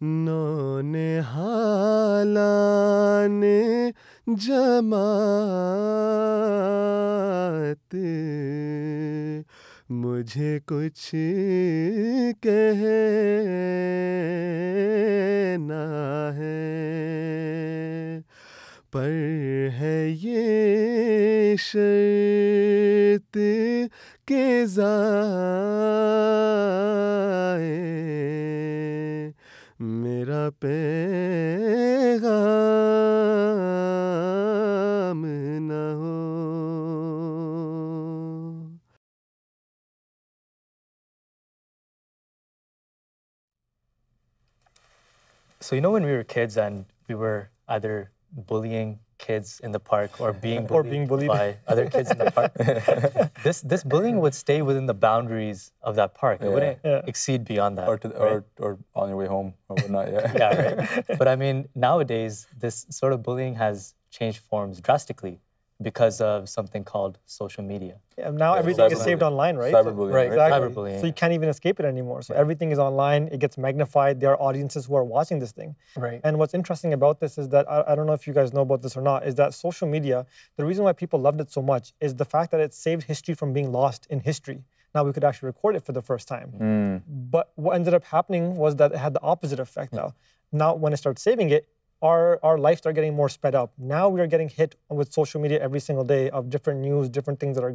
नौनिहालाने जमात मुझे कुछ कहना है, पर है ये शर्त के ज़ाए मेरा पैगाम न हो. So when we were kids and we were either bullying kids in the park or being bullied by other kids in the park, this bullying would stay within the boundaries of that park. It wouldn't exceed beyond that. Or on your way home or whatnot, yeah. Yeah, right. But I mean, nowadays, this sort of bullying has changed forms drastically because of something called social media. Yeah, now everything is saved online, right? Cyberbullying, Right, exactly. Cyberbullying. So you can't even escape it anymore. So everything is online, it gets magnified, there are audiences who are watching this thing. Right. And what's interesting about this is that, I don't know if you guys know about this or not, is that social media, the reason why people loved it so much is the fact that it saved history from being lost in history. Now we could actually record it for the first time. But what ended up happening was that it had the opposite effect now. Now when it starts saving it, our lives are getting more sped up. Now we are getting hit with social media every single day of different news, different things that are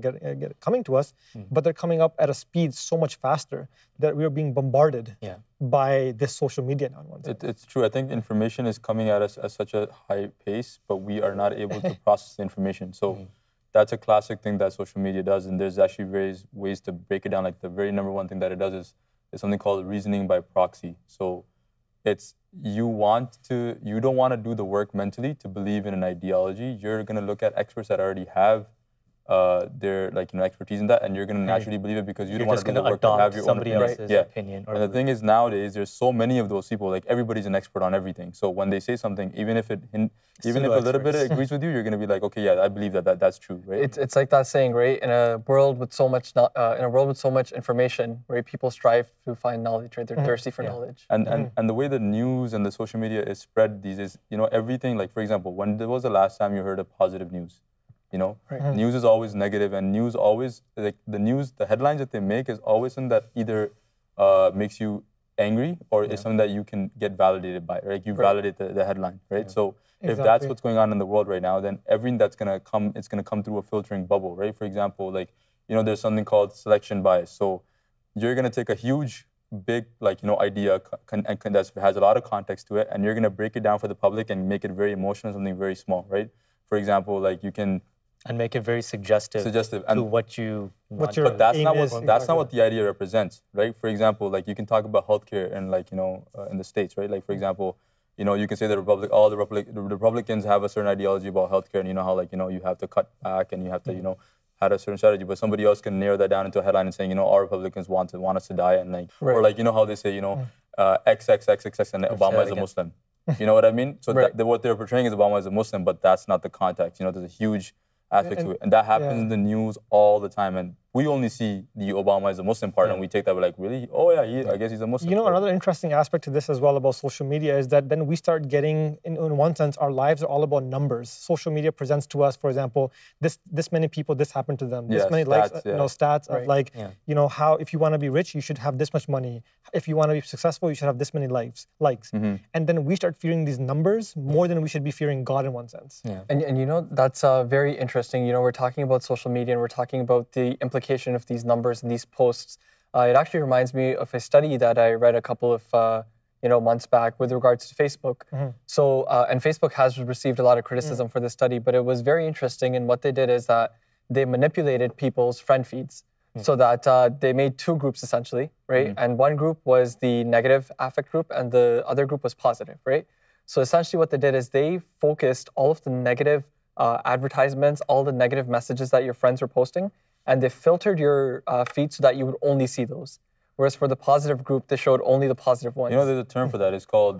coming to us, but they're coming up at a speed so much faster that we are being bombarded by this social media now. It's true. I think information is coming at us at such a high pace, but we are not able to process the information. So that's a classic thing that social media does, and there's actually various ways to break it down. Like the very number one thing that it does is something called reasoning by proxy. So it's you don't want to do the work mentally to believe in an ideology. You're going to look at experts that already have their expertise in that, and you're going to naturally believe it because you don't want to do the work to have your own opinion. Opinion. And the thing is, nowadays there's so many of those people. Like everybody's an expert on everything. So when they say something, even if a little bit agrees with you, you're going to be like, okay, yeah, I believe that's true, right? It's like that saying, right? In a world with so much information, right? People strive to find knowledge, right? They're thirsty for knowledge. And the way the news and the social media is spread these days, everything. Like for example, when was the last time you heard of positive news? News is always negative, and news always the headlines that they make is always something that either makes you angry or is something that you can get validated by, right? You validate the headline, right? So if that's what's going on in the world right now, then everything that's gonna come, it's gonna come through a filtering bubble, right? For example, there's something called selection bias. So you're gonna take a huge, big, idea that has a lot of context to it, and you're gonna break it down for the public and make it very emotional, something very small, right? For example, you can. And make it very suggestive to what you want. But that's not what the idea represents, right? For example, you can talk about healthcare and in the States, right? For example, you can say the Republicans have a certain ideology about healthcare, and how you have to cut back and you have to have a certain strategy. But somebody else can narrow that down into a headline and saying our Republicans want us to die, and or how they say XXXXX and Obama is a Muslim. You know what I mean? So what they're portraying is Obama is a Muslim, but that's not the context. There's a huge aspect to it. And that happens in the news all the time. And we only see the Obama is a Muslim part, and we take that, we're like, really? Oh yeah, I guess he's a Muslim. Another interesting aspect to this as well about social media is that then we start getting, in one sense, our lives are all about numbers. Social media presents to us, for example, this many people, this happened to them. This many likes, stats of how if you want to be rich, you should have this much money. If you want to be successful, you should have this many likes. And then we start fearing these numbers more than we should be fearing God in one sense. Yeah. And that's very interesting. We're talking about social media and we're talking about the implications of these numbers and these posts. It actually reminds me of a study that I read a couple of months back with regards to Facebook. So, and Facebook has received a lot of criticism for this study, but it was very interesting. And what they did is that they manipulated people's friend feeds so that they made two groups essentially, right? And one group was the negative affect group and the other group was positive, right? So essentially what they did is they focused all of the negative advertisements, all the negative messages that your friends were posting, and they filtered your feed so that you would only see those. Whereas for the positive group, they showed only the positive ones. There's a term for that. It's called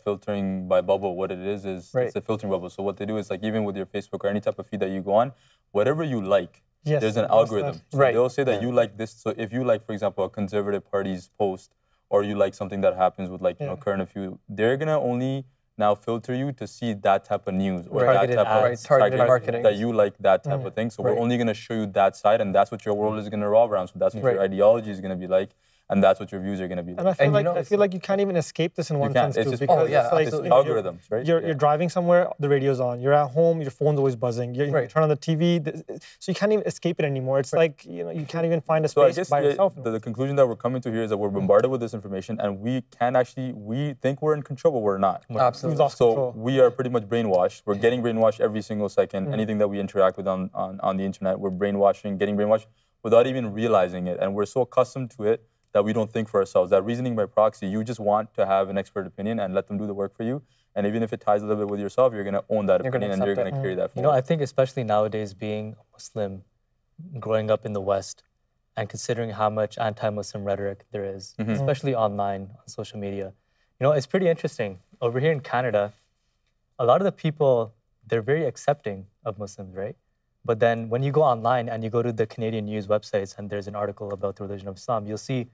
filtering by bubble. What it is it's a filtering bubble. So what they do is even with your Facebook or any type of feed that you go on, whatever you like, there's an algorithm. So they'll say that you like this. So if you like, for example, a conservative party's post, or you like something that happens with like, you know, current affairs, they're gonna only now filter you to see that type of news or Targeted that type ads. of Targeted marketing. that you like that type of thing. So we're only gonna show you that side, and that's what your world is gonna revolve around. So that's what your ideology is gonna be like. And that's what your views are going to be like. And I feel like you can't even escape this in one sense too, because it's like algorithms, right? You're driving somewhere, the radio's on. You're at home, your phone's always buzzing. You turn on the TV, so you can't even escape it anymore. It's like, you know, you can't even find a space by yourself. The conclusion that we're coming to here is that we're bombarded with this information, and we think we're in control, but we're not. Absolutely. So we are pretty much brainwashed. We're getting brainwashed every single second. Anything that we interact with on the internet, we're getting brainwashed without even realizing it, and we're so accustomed to it that we don't think for ourselves. That reasoning by proxy, you just want to have an expert opinion and let them do the work for you. And even if it ties a little bit with yourself, you're going to own that opinion and you're going to carry that forward. You know, I think especially nowadays, being a Muslim, growing up in the West, and considering how much anti-Muslim rhetoric there is, especially online, on social media, you know, it's pretty interesting. Over here in Canada, a lot of the people, they're very accepting of Muslims, right? But then when you go online and you go to the Canadian news websites and there's an article about the religion of Islam, you'll see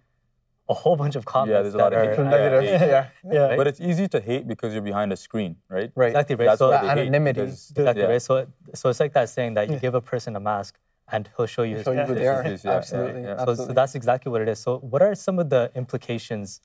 a whole bunch of comments. Yeah, there's a lot of hate. Right? But it's easy to hate because you're behind a screen, right? Right. Exactly, right? That's So why they hate, anonymity. exactly, right? So it's like that saying that you give a person a mask and he'll show you his who they are. Absolutely. Absolutely. So that's exactly what it is. So what are some of the implications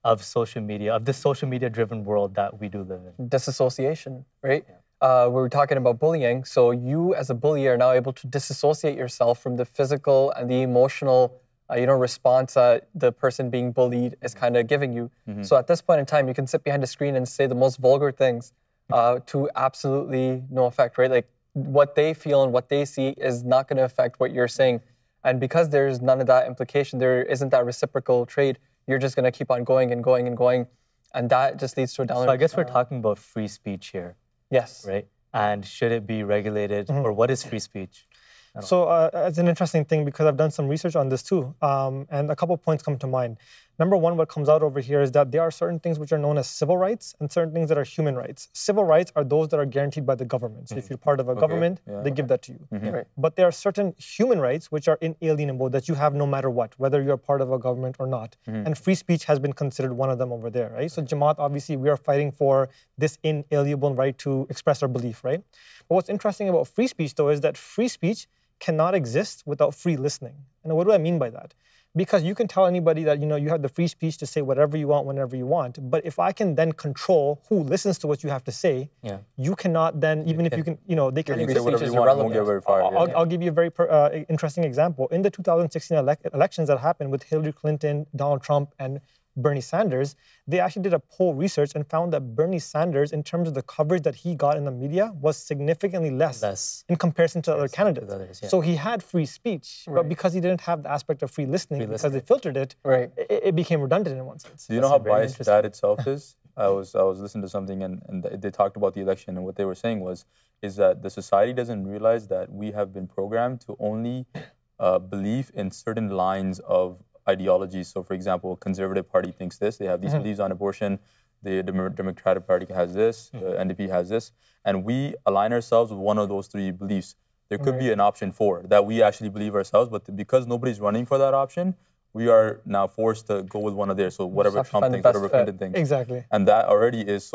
of social media, of this social media-driven world that we do live in? Disassociation, right? We were talking about bullying. So you, as a bully, are now able to disassociate yourself from the physical and the emotional, response that the person being bullied is kind of giving you. So at this point in time, you can sit behind a screen and say the most vulgar things to absolutely no effect, right? Like what they feel and what they see is not going to affect what you're saying. And because there's none of that implication, there isn't that reciprocal trade, you're just going to keep on going and going and going. And that just leads to a downward. So I guess we're talking about free speech here. Yes. Right? And should it be regulated, or what is free speech? So it's an interesting thing because I've done some research on this too, and a couple points come to mind. Number one, what comes out over here is that there are certain things which are known as civil rights and certain things that are human rights. Civil rights are those that are guaranteed by the government. So if you're part of a government, they give that to you. Right. But there are certain human rights which are inalienable that you have no matter what, whether you're part of a government or not. And free speech has been considered one of them over there, right? So Jamaat, obviously, we are fighting for this inalienable right to express our belief, right? But what's interesting about free speech, though, is that free speech cannot exist without free listening. And what do I mean by that? Because you can tell anybody that, you have the free speech to say whatever you want, whenever you want. But if I can then control who listens to what you have to say, you cannot then, even if you can, they can't say whatever you want, won't get very far. I'll give you a very interesting example. In the 2016 elections that happened with Hillary Clinton, Donald Trump, and Bernie Sanders, they actually did a poll research and found that Bernie Sanders, in terms of the coverage that he got in the media, was significantly less in comparison to other candidates. So he had free speech, but because he didn't have the aspect of free listening, because they filtered it, it became redundant in one sense. Do you know how biased that itself is? I was listening to something and they talked about the election, and what they were saying is that the society doesn't realize that we have been programmed to only believe in certain lines of ideologies. So, for example, Conservative Party thinks this. They have these beliefs on abortion. The Democratic Party has this. The NDP has this. And we align ourselves with one of those three beliefs. There could be an option 4 that we actually believe ourselves, but because nobody's running for that option, we are now forced to go with one of theirs. So whatever Trump thinks, whatever Clinton thinks. Exactly. And that already is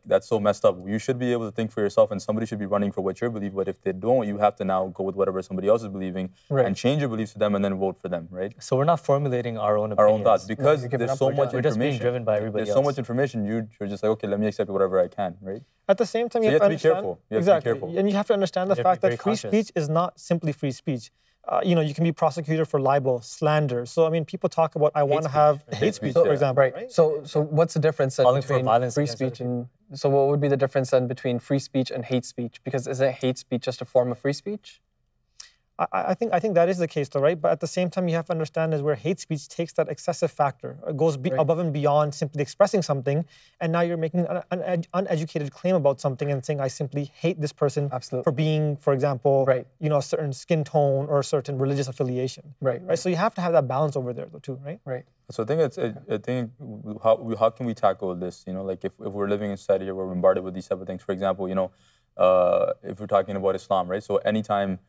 that's so messed up. You should be able to think for yourself, and somebody should be running for what you believe. But if they don't, you have to now go with whatever somebody else is believing and change your beliefs to them and then vote for them, right? So we're not formulating our own opinions. Our own thoughts. Because there's so much information. We're just being driven by everybody else. There's so much information, you're just like, okay, let me accept whatever I can, right? At the same time, you have to be understand, careful. You have to be careful. And you have to understand the fact that free speech is not simply free speech. You can be prosecuted for libel, slander. So, I mean, people talk about, I want to have hate speech, for example. Right. So what's the difference then between free speech and... So what would be the difference then between free speech and hate speech? Because isn't hate speech just a form of free speech? I think that is the case, though, right? But at the same time, you have to understand is where hate speech takes that excessive factor. It goes above and beyond simply expressing something, and now you're making an uneducated claim about something and saying, I simply hate this person for being, for example, a certain skin tone or a certain religious affiliation. Right. So you have to have that balance over there, though, too, right? Right. So I think how can we tackle this? Like if we're living in society where we're bombarded with these type of things. For example, if we're talking about Islam, right? So anytime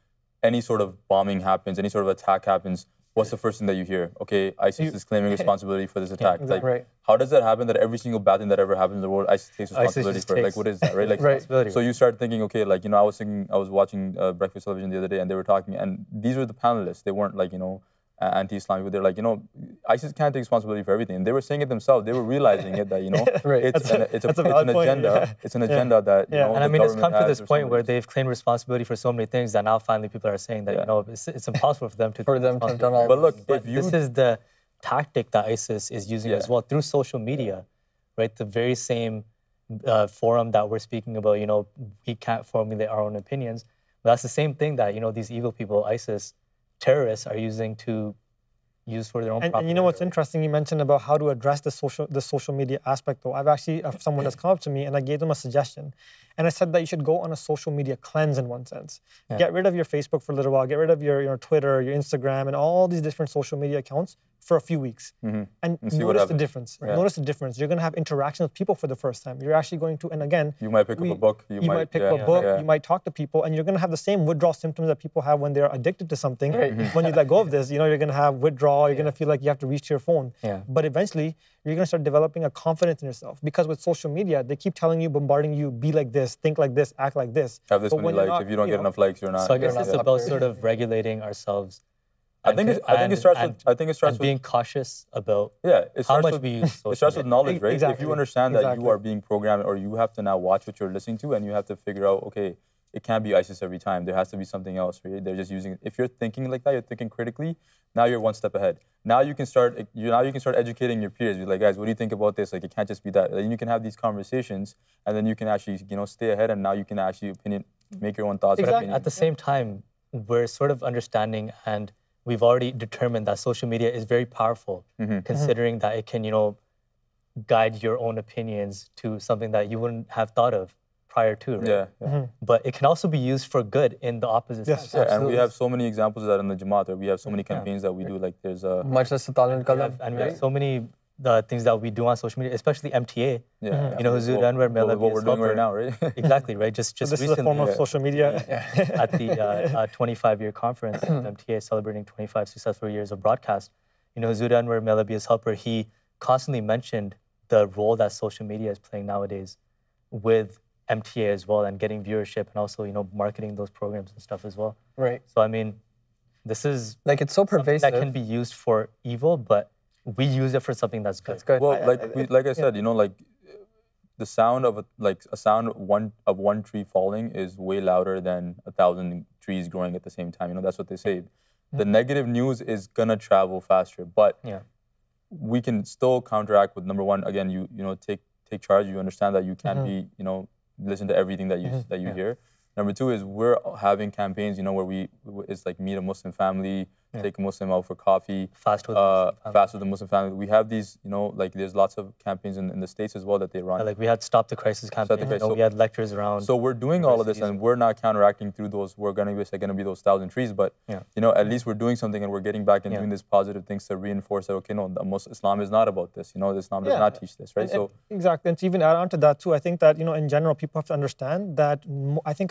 any sort of bombing happens, any sort of attack happens, what's the first thing that you hear? Okay, ISIS is claiming responsibility for this attack. Like, Right. how does that happen that every single bad thing that ever happens in the world, ISIS takes responsibility for it? Like, what is that, right? Like, Right. so you start thinking, okay, like, I was watching Breakfast Television the other day, and they were talking, and these were the panelists. They weren't like, anti-Islamic, but they're like, ISIS can't take responsibility for everything. And they were saying it themselves. They were realizing it that, Right. it's an point, agenda. yeah. It's an agenda that, Yeah. And the I mean, it's come government to this has or point where somebody- they've claimed responsibility for so many things that now finally people are saying that, it's impossible for them to For them to have done all But look, But if you this is the tactic that ISIS is using as well through social media, right? The very same forum that we're speaking about, we can't formulate our own opinions. But that's the same thing that, these evil people, ISIS terrorists, are using to use for their own And you know what's interesting? You mentioned about how to address the social media aspect. Though I've actually someone has come up to me and I gave them a suggestion, and I said that you should go on a social media cleanse in one sense. Get rid of your Facebook for a little while. Get rid of your Twitter, your Instagram, and all these different social media accounts for a few weeks, and see what notice the happens. difference. Yeah. Notice the difference. You're going to have interaction with people for the first time. You're actually going to, and again, You might pick up a book. You might pick up a book. You might talk to people, and you're going to have the same withdrawal symptoms that people have when they're addicted to something. When you let go of this, you're going to have withdrawal. You're going to feel like you have to reach to your phone. Yeah. But eventually, you're going to start developing a confidence in yourself, because with social media, they keep telling you, bombarding you, be like this, think like this, act like this. Have this But many when you're likes. not, If you don't get enough likes, you're not. So I guess not it's about popular. sort of regulating ourselves. I think it starts with being cautious about it how starts much with, we use social it starts with media. knowledge, right? If Exactly. you understand that you Exactly. are being programmed, or you have to now watch what you're listening to, and you have to figure out, okay, it can't be ISIS every time. There has to be something else, right? They're just using. If you're thinking like that, you're thinking critically. Now you're one step ahead. Now you can start educating your peers. Be like, guys, what do you think about this? Like, it can't just be that. Then you can have these conversations, and then you can actually, stay ahead. And now you can actually make your own thoughts. Exactly. At the same time, we're sort of understanding, and we've already determined that social media is very powerful, considering that it can, guide your own opinions to something that you wouldn't have thought of prior to, right? Yeah. But it can also be used for good in the opposite Yes. sense. Yeah, and we have so many examples of that in the Jamaat. We have so many campaigns that we do. Like there's a Majlis Talan Kalam. And we have so many things that we do on social media, especially MTA. Huzur Anwar Mela what we're doing right now, right? Exactly, right? Just this is recently a form of social media. at the 25-year conference, MTA celebrating 25 successful years of broadcast. Huzur Anwar Melabia's helper, he constantly mentioned the role that social media is playing nowadays with MTA as well, and getting viewership, and also marketing those programs and stuff as well. Right. So I mean, this is Like, it's so something pervasive. that can be used for evil, but we use it for something that's good. That's good. Well, like I said, like the sound of one tree falling is way louder than 1,000 trees growing at the same time. That's what they say. The negative news is gonna travel faster, but we can still counteract with number one. Again, you take charge. You understand that you can't be listen to everything that you hear. Number two is we're having campaigns, where it's like meet a Muslim family, take a Muslim out for coffee, Fast with the Muslim family. We have these, like there's lots of campaigns in the States as well that they run. Like we had Stop the Crisis campaign. We had lectures around. So we're doing all of this, and we're not counteracting through those. We're going to be those 1,000 trees, but at least we're doing something, and we're getting back and doing these positive things to reinforce that. Okay, no, Islam is not about this. Islam does not teach this, right? Exactly, and to even add on to that too, I think that in general people have to understand that.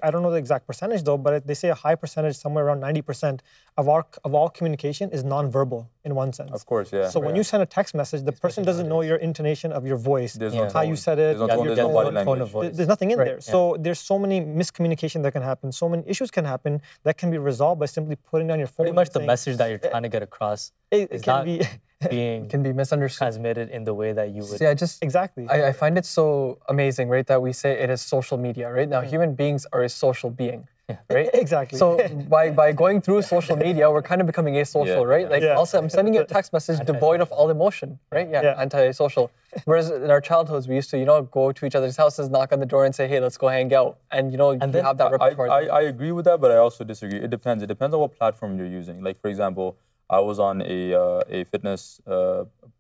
I don't know the exact percentage though, but they say a high percentage, somewhere around 90% of all communication is non-verbal in one sense. Of course, yeah. So when you send a text message, the person doesn't know your intonation of your voice, how you said it, There's no tone, there's no body language. There's nothing in there. So there's so many miscommunication that can happen. So many issues can happen that can be resolved by simply putting down your phone. Pretty much the message that you're trying to get across is can not be being can be misunderstood. transmitted in the way that you would. Yeah, exactly. I find it so amazing, right, that we say it is social media, right? Now, human beings are a social being, right? Exactly. So by going through social media, we're kind of becoming asocial, right? Like, also, I'm sending you a text message devoid of all emotion, right? Antisocial. Whereas in our childhoods, we used to, go to each other's houses, knock on the door, and say, "Hey, let's go hang out," and you have that repertoire. I agree with that, but I also disagree. It depends. It depends on what platform you're using. Like for example, I was on a fitness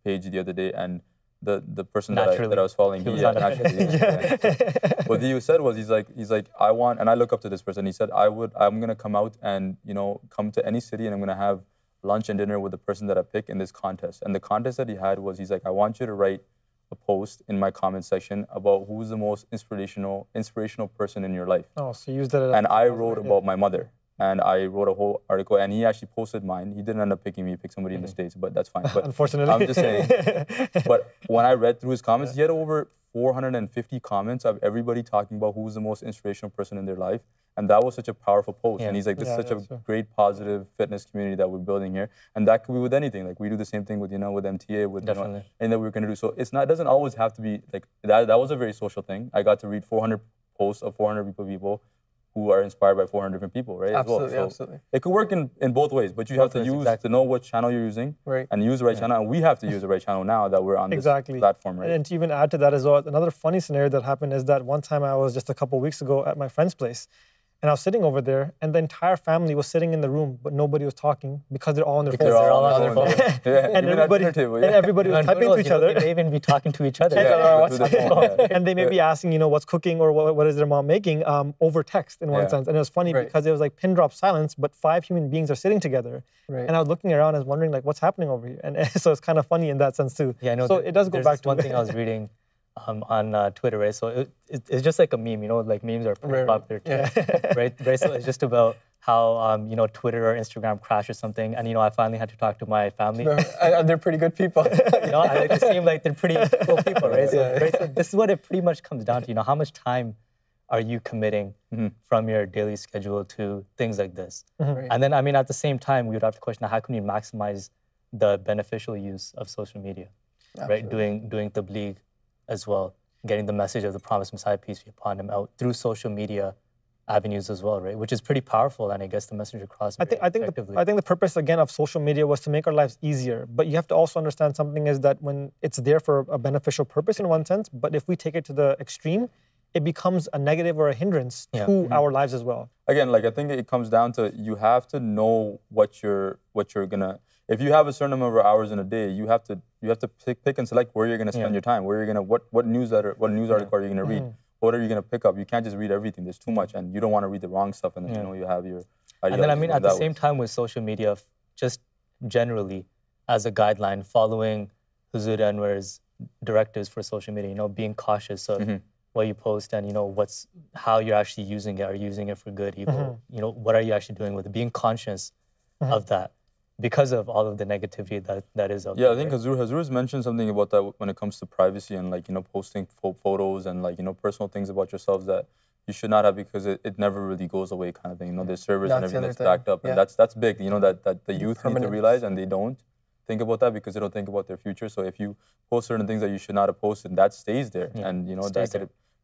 page the other day, and the person that I was following, what he said was, he's like, I want, and I look up to this person. He said, I'm gonna come out and come to any city, and I'm gonna have lunch and dinner with the person that I pick in this contest. And the contest that he had was, he's like, I want you to write a post in my comment section about who's the most inspirational person in your life. Oh, so you used that. And I wrote about my mother. and I wrote a whole article, and he actually posted mine. He didn't end up picking me, he picked somebody in the States, but that's fine. But Unfortunately. I'm just saying. But when I read through his comments, he had over 450 comments of everybody talking about who's the most inspirational person in their life. And that was such a powerful post. And he's like, this is such a great, positive fitness community that we're building here. And that could be with anything. Like we do the same thing with, with MTA, with anything that we're gonna do. So it doesn't always have to be like that. That was a very social thing. I got to read 400 posts of 400 people who are inspired by 400 different people, right? Absolutely, as well. So absolutely. it could work in both ways, but you have to to know what channel you're using and use the right channel. And we have to use the right channel now that we're on this platform, right? And to even add to that as well, another funny scenario that happened is that one time I was just a couple weeks ago at my friend's place. And I was sitting over there, and the entire family was sitting in the room, but nobody was talking because they're all on their phones. They're all on their phones. And everybody was typing to each other. They may even be talking to each other. And they may be asking, what's cooking or what is their mom making over text in one sense. And it was funny because it was like pin drop silence, but 5 human beings are sitting together. And I was looking around and wondering, like, what's happening over here? And so it's kind of funny in that sense too. Yeah, I know. So it does go back to one thing I was reading on Twitter, right? So it's just like a meme, like memes are pretty popular too, right? So it's just about how Twitter or Instagram crashed or something, and I finally had to talk to my family. They're pretty good people. They seem like they're pretty cool people, right? So this is what it pretty much comes down to. How much time are you committing from your daily schedule to things like this? And then, at the same time, we would have to question how can we maximize the beneficial use of social media, right? Doing tabligh as well, getting the message of the promised Messiah, peace be upon him, out through social media avenues as well, right? Which is pretty powerful, and it gets the message across. I think the purpose again of social media was to make our lives easier. But you have to also understand something is that when it's there for a beneficial purpose in one sense, but if we take it to the extreme, it becomes a negative or a hindrance to our lives as well. Again, I think it comes down to you have to know what you're gonna. If you have a certain number of hours in a day, you have to pick and select where you're gonna spend your time. Where you're gonna what news article are you gonna read? What are you gonna pick up? You can't just read everything. There's too much, and you don't want to read the wrong stuff. And then you have your. And then at the same time with social media, just generally as a guideline, following Huzur Anwar's directives for social media. Being cautious of what you post and how you're actually using it. Are you using it for good, evil? What are you actually doing with it? Being conscious of that. Because of all of the negativity that is out there. Yeah, I think Hazur's mentioned something about that when it comes to privacy and posting photos and personal things about yourselves that you should not have because it never really goes away kind of thing. There's servers and everything that's backed up, and that's big. That the youth need to realize, and they don't think about that because they don't think about their future. So if you post certain things that you should not have posted, that stays there, and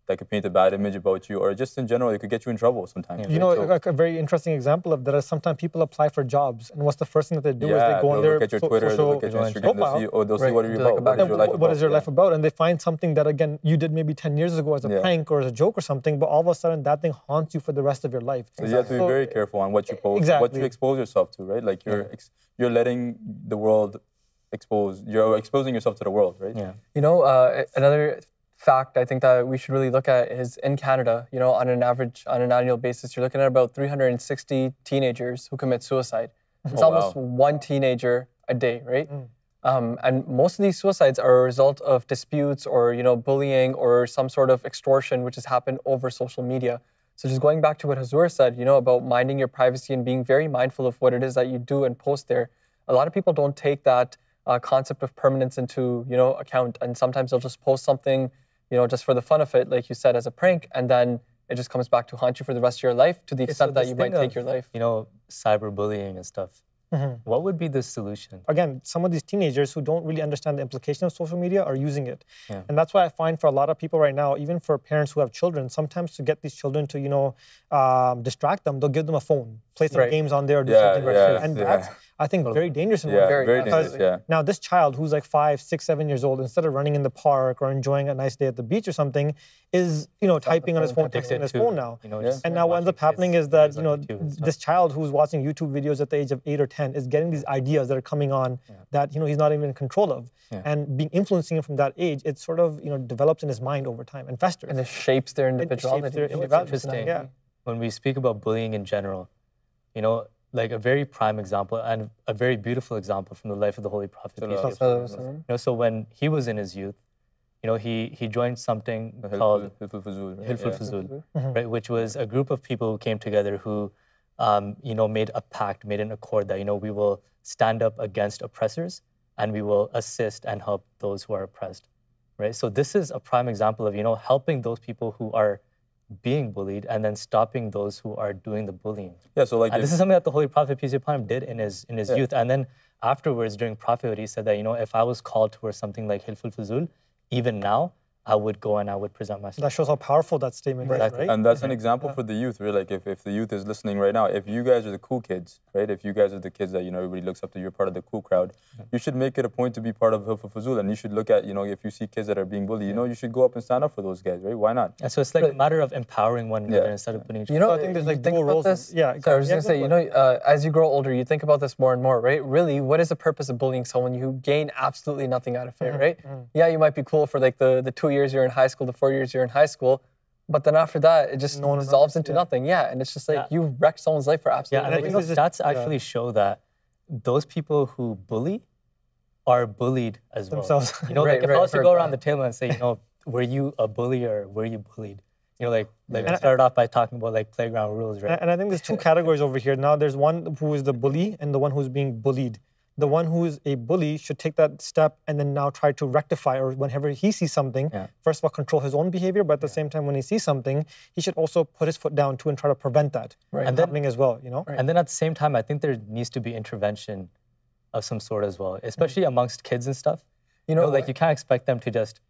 that could paint a bad image about you, or just in general, it could get you in trouble sometimes. A very interesting example of that is sometimes people apply for jobs, and what's the first thing that they do is they go on their look at your Twitter, they'll look at your Instagram, they'll see what are you about, what is your life about, and they find something that again you did maybe 10 years ago as a prank or as a joke or something, but all of a sudden that thing haunts you for the rest of your life. So you have to be very careful on what you post, what you expose yourself to, right? Like you're letting the world you're exposing yourself to the world, right? Yeah. Another fact I think that we should really look at is in Canada, on an annual basis, you're looking at about 360 teenagers who commit suicide. It's almost one teenager a day, right? And most of these suicides are a result of disputes or, bullying or some sort of extortion, which has happened over social media. So just going back to what Hazur said, about minding your privacy and being very mindful of what it is that you do and post there. A lot of people don't take that concept of permanence into, account. And sometimes they'll just post something, just for the fun of it, like you said, as a prank, and then it just comes back to haunt you for the rest of your life to the extent that you might take your life. Cyberbullying and stuff. What would be the solution? Again, some of these teenagers who don't really understand the implication of social media are using it. And that's why I find for a lot of people right now, even for parents who have children, sometimes to get these children to, distract them, they'll give them a phone, play some games on there, or do something. And that's, I think, very dangerous in one way. Very dangerous, Now, this child who's like 5, 6, 7 years old, instead of running in the park or enjoying a nice day at the beach or something, is, typing on his phone, texting on his phone now. And now what ends up happening is that, this child who's watching YouTube videos at the age of 8 or 10 is getting these ideas that are coming on that, he's not even in control of. And being influencing him from that age, it sort of, develops in his mind over time and festers. And it shapes their individuality. Interesting. When we speak about bullying in general, like a very prime example and a very beautiful example from the life of the Holy Prophet. So when he was in his youth, he joined something called Hilful Fuzul, right? Which was a group of people who came together who made a pact, made an accord that, we will stand up against oppressors and we will assist and help those who are oppressed, right? So this is a prime example of, helping those people who are being bullied and then stopping those who are doing the bullying. Yeah, so like... And this is something that the Holy Prophet, peace be upon him, did in his youth. And then afterwards, during prophethood, he said that, if I was called towards something like Hilful Fuzul, even now, I would go and I would present myself. That shows how powerful that statement is, right? And that's an example for the youth, right? Like if the youth is listening right now, if you guys are the cool kids, right? If you guys are the kids that, everybody looks up to, you're part of the cool crowd, you should make it a point to be part of Hilful Fuzul. And you should look at, if you see kids that are being bullied, you should go up and stand up for those guys, right? Why not? And so it's like a matter of empowering one another instead of putting each other. I think there's like think dual roles. This? Yeah. So I was going to say, as you grow older, you think about this more and more, right? Really, what is the purpose of bullying someone? You gain absolutely nothing out of it, right? Yeah, you might be cool for like the 2 years you're in high school, the 4 years you're in high school, but then after that, it just dissolves into nothing. Yeah, and it's just like you wrecked someone's life for absolutely nothing. And stats actually show that those people who bully are bullied as well. Themselves. If I was to go around the table and say, were you a bully or were you bullied? We started off by talking about like playground rules, right? And I think there's two categories over here. Now there's one who is the bully and the one who's being bullied. The one who is a bully should take that step and then now try to rectify, or whenever he sees something, first of all, control his own behavior, but at the same time, when he sees something, he should also put his foot down too and try to prevent that from happening as well, And then at the same time, I think there needs to be intervention of some sort as well, especially amongst kids and stuff. You can't expect them to just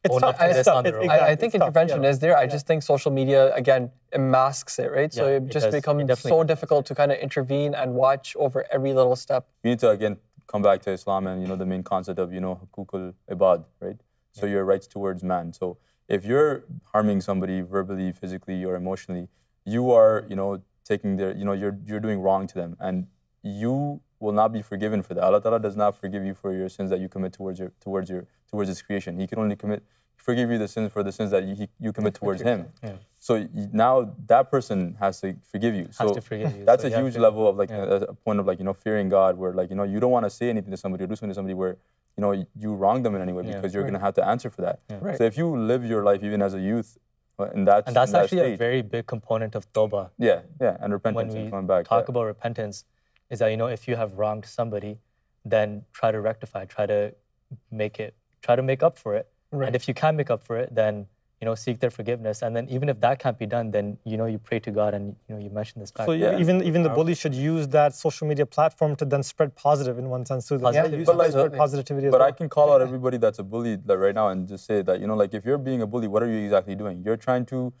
It's tough. I think intervention is there. I just think social media, again, it masks it, right? So it just becomes so difficult to kind of intervene and watch over every little step. You need to, again, come back to Islam and, the main concept of, hukukul ibad, right? So your rights towards man. So if you're harming somebody verbally, physically, or emotionally, you are, taking their, you're doing wrong to them. And you will not be forgiven for that. Allah Ta'ala does not forgive you for your sins that you commit towards His creation. He can only forgive you the sins for the sins that you commit towards Him. Yeah. So now that person has to forgive you. So that's a huge level of a point of fearing God, where you don't want to say anything to somebody or do something to somebody where you wrong them in any way, because you're going to have to answer for that. Yeah. Right. So if you live your life even as a youth and that's actually a very big component of tawbah. Yeah, and repentance. When we coming back, talk about repentance, is that if you have wronged somebody, then try to rectify, try to make up for it. Right. And if you can't make up for it, then seek their forgiveness. And then even if that can't be done, then you pray to God, and you mentioned this back. So even the bully should use that social media platform to then spread positive in one sense. So spread positivity as well. But I can call out everybody that's a bully right now and just say that if you're being a bully, what are you exactly doing? You're trying to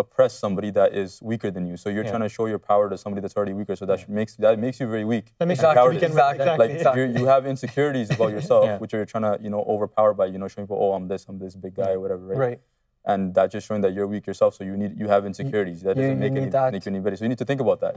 oppress somebody that is weaker than you. So you're trying to show your power to somebody that's already weaker. So that makes you very weak. That makes you you have insecurities about yourself, which you're trying to overpower by showing people, oh, I'm this big guy or whatever, right? And that's just showing that you're weak yourself. So you have insecurities. That doesn't make you any better. So you need to think about that.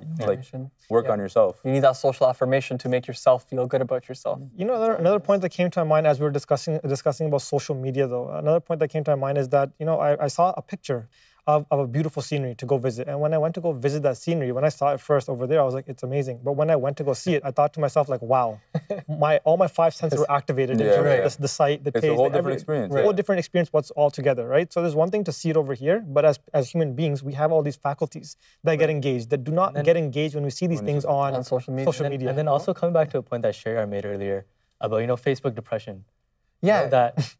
Work on yourself. You need that social affirmation to make yourself feel good about yourself. Another point that came to my mind as we were discussing about social media, though. Another point that came to my mind is that I saw a picture of a beautiful scenery to go visit. And when I went to go visit that scenery, when I saw it first over there, I was like, it's amazing. But when I went to go see it, I thought to myself, like, wow, all my five senses were activated. The sight, the taste. It's a whole different experience. A whole different experience what's all together, right? So there's one thing to see it over here, but as human beings, we have all these faculties that get engaged, that do not get engaged when we see these things on social media. And then also coming back to a point that Shayar made earlier about, Facebook depression. Yeah.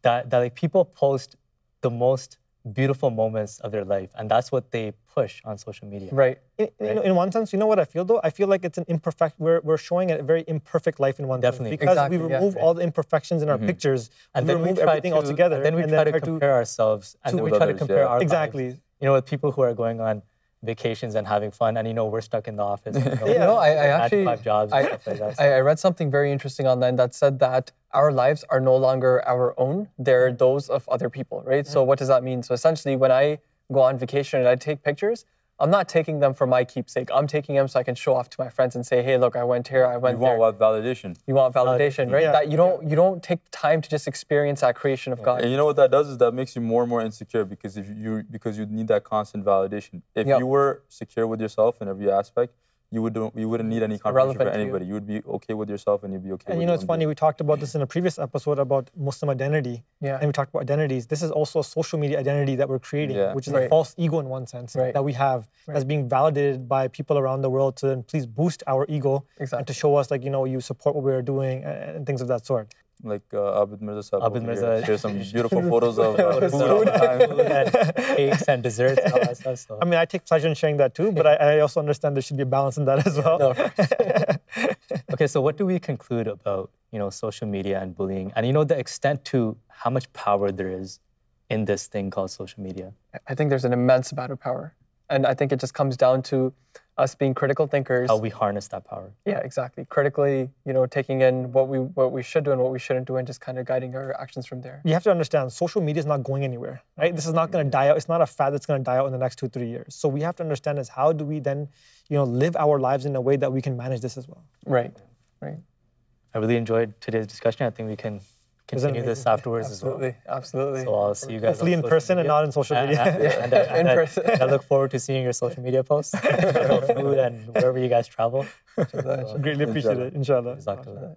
That people post the most beautiful moments of their life, and that's what they push on social media. Right. In one sense, what I feel though? I feel like it's an imperfect. We're showing a very imperfect life in one sense, because we remove all the imperfections in our pictures, and we remove everything altogether. And then we try to compare ourselves, and then we try to compare our lives, with people who are going on vacations and having fun, and we're stuck in the office. I actually 5 jobs. Stuff like that. I read something very interesting online that said that our lives are no longer our own; they're those of other people, right? So what does that mean? So essentially, when I go on vacation and I take pictures, I'm not taking them for my keepsake. I'm taking them so I can show off to my friends and say, hey, look, I went here, I went there. You want validation. You want validation, right? That you don't take the time to just experience that creation of God. And you know what that does is that makes you more and more insecure, because you need that constant validation. If you were secure with yourself in every aspect, you wouldn't need any confirmation irrelevant for to you. anybody. You would be okay with yourself, and you'd be okay. And with you know, your it's own funny. view. We talked about this in a previous episode about Muslim identity. Yeah. And we talked about identities. This is also a social media identity that we're creating, Yeah. which is a false ego in one sense that we have that's being validated by people around the world to then please boost our ego and to show us like, you know, you support what we're doing and things of that sort. Like Abid Mirza Sahib Abid over Mirza. here. Share some beautiful photos of food all the time. Food and cakes and desserts and all that stuff. So. I mean, I take pleasure in sharing that too, but I also understand there should be a balance in that as well. Okay, so what do we conclude about, you know, social media and bullying, and you know the extent to how much power there is in this thing called social media? I think there's an immense amount of power, and I think it just comes down to us being critical thinkers. How we harness that power. Yeah, exactly. Critically, you know, taking in what we should do and what we shouldn't do, and just kind of guiding our actions from there. You have to understand, social media is not going anywhere, right? This is not going to die out. It's not a fad that's going to die out in the next 2-3 years. So we have to understand is how do we then, you know, live our lives in a way that we can manage this as well. Right. I really enjoyed today's discussion. I think we can continue this afterwards as well. Absolutely. So I'll see you guys. Hopefully in person and not in social media. And I look forward to seeing your social media posts about food and wherever you guys travel. Greatly appreciate it, inshallah. Jazakallah.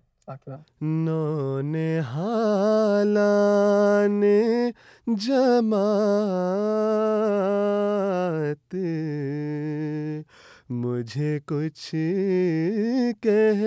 नौने हालाने जमात मुझे कुछ कह